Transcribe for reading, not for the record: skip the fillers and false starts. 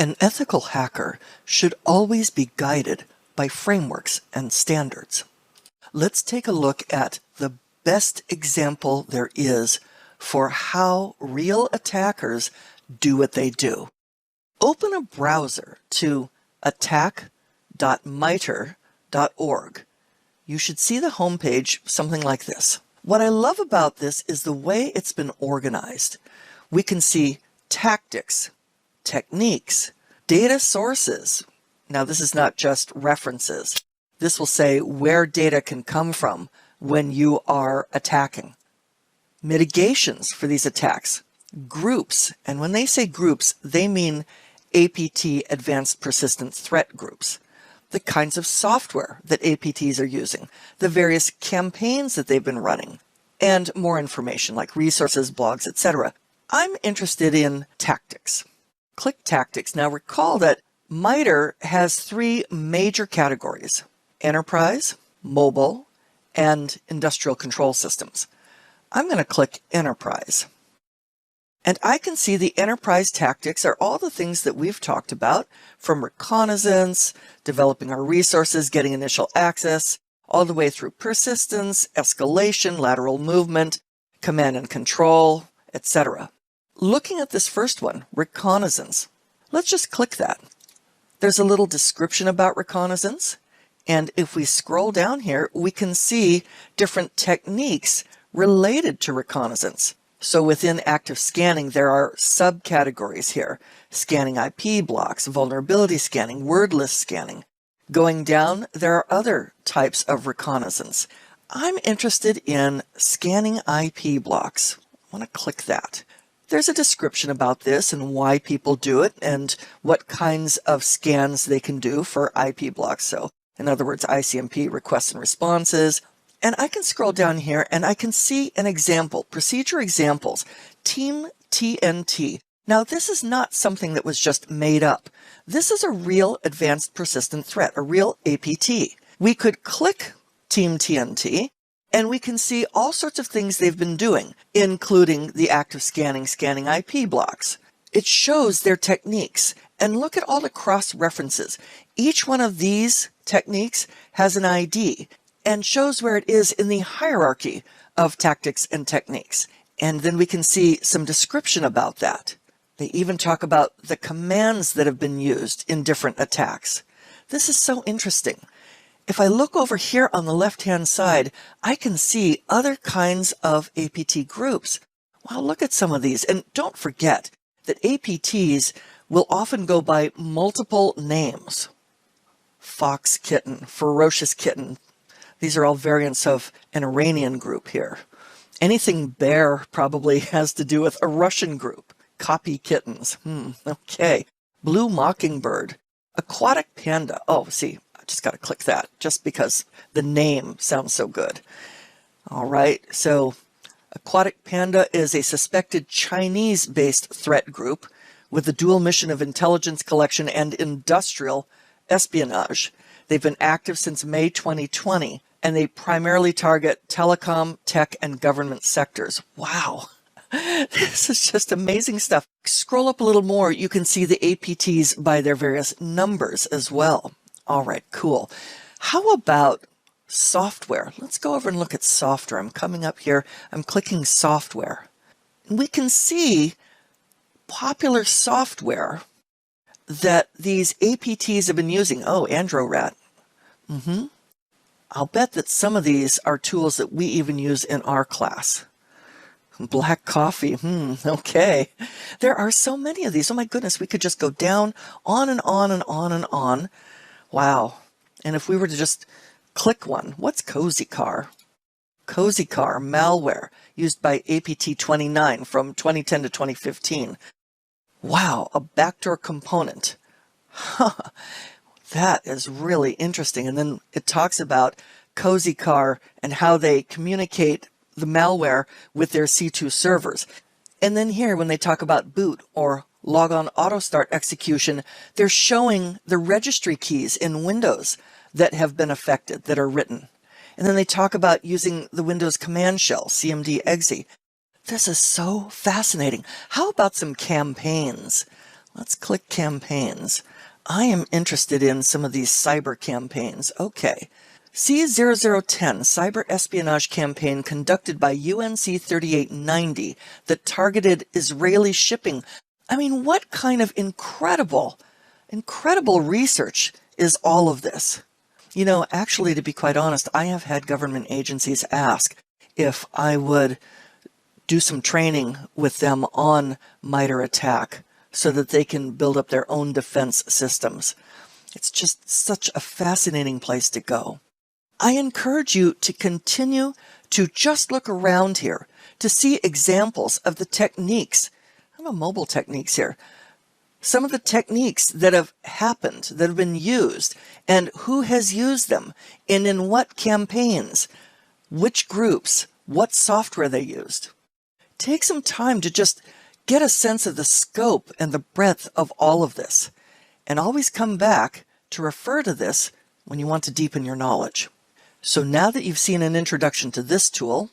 An ethical hacker should always be guided by frameworks and standards. Let's take a look at the best example there is for how real attackers do what they do. Open a browser to attack.mitre.org. You should see the homepage something like this. What I love about this is the way it's been organized. We can see tactics, techniques, data sources. Now this is not just references. This will say where data can come from when you are attacking. Mitigations for these attacks. Groups, and when they say groups, they mean APT, Advanced Persistent Threat Groups. The kinds of software that APTs are using, the various campaigns that they've been running, and more information like resources, blogs, etc. I'm interested in tactics. Click Tactics. Now recall that MITRE has three major categories: enterprise, mobile, and industrial control systems. I'm going to click Enterprise. And I can see the enterprise tactics are all the things that we've talked about, from reconnaissance, developing our resources, getting initial access, all the way through persistence, escalation, lateral movement, command and control, etc. Looking at this first one, reconnaissance, let's just click that. There's a little description about reconnaissance, and if we scroll down here, we can see different techniques related to reconnaissance. So within active scanning, there are subcategories here: scanning IP blocks, vulnerability scanning, wordless scanning. Going down, there are other types of reconnaissance. I'm interested in scanning IP blocks. I want to click that. There's a description about this and why people do it and what kinds of scans they can do for IP blocks. So in other words, ICMP, requests and responses. And I can scroll down here and I can see an example, procedure examples, Team TNT. Now this is not something that was just made up. This is a real advanced persistent threat, a real APT. We could click Team TNT and we can see all sorts of things they've been doing, including the active scanning IP blocks. It shows their techniques, and look at all the cross references. Each one of these techniques has an ID and shows where it is in the hierarchy of tactics and techniques. And then we can see some description about that. They even talk about the commands that have been used in different attacks. This is so interesting. If I look over here on the left-hand side, I can see other kinds of APT groups. Wow, look at some of these. And don't forget that APTs will often go by multiple names. Fox kitten, ferocious kitten. These are all variants of an Iranian group here. Anything bear probably has to do with a Russian group. Copy kittens. Okay. Blue mockingbird. Aquatic panda. Oh, see, I just got to click that just because the name sounds so good. All right. So Aquatic panda is a suspected Chinese-based threat group with the dual mission of intelligence collection and industrial espionage. They've been active since May 2020. And they primarily target telecom, tech, and government sectors. Wow, this is just amazing stuff. Scroll up a little more, you can see the APTs by their various numbers as well. All right, cool. How about software? Let's go over and look at software. I'm coming up here, I'm clicking software. We can see popular software that these APTs have been using. Oh, AndroRat. I'll bet that some of these are tools that we even use in our class. Black coffee, okay. There are so many of these. Oh my goodness, we could just go down on and on and on and on. Wow. And if we were to just click one, what's Cozy Car? Cozy Car malware used by APT29 from 2010 to 2015. Wow, a backdoor component. That is really interesting. And then it talks about Cozy Car and how they communicate the malware with their C2 servers. And then here, when they talk about boot or logon auto start execution, they're showing the registry keys in Windows that have been affected, that are written. And then they talk about using the Windows command shell, cmd exe. This is so fascinating. How about some campaigns? Let's click campaigns. I am interested in some of these cyber campaigns. Okay. C0010 cyber espionage campaign conducted by UNC 3890 that targeted Israeli shipping. I mean, what kind of incredible research is all of this? You know, actually, to be quite honest, I have had government agencies ask if I would do some training with them on MITRE ATT&CK so that they can build up their own defense systems. It's just such a fascinating place to go. I encourage you to continue to just look around here to see examples of the techniques. I have mobile techniques here. Some of the techniques that have happened, that have been used, and who has used them, and in what campaigns, which groups, what software they used. Take some time to just get a sense of the scope and the breadth of all of this, and always come back to refer to this when you want to deepen your knowledge. So now that you've seen an introduction to this tool,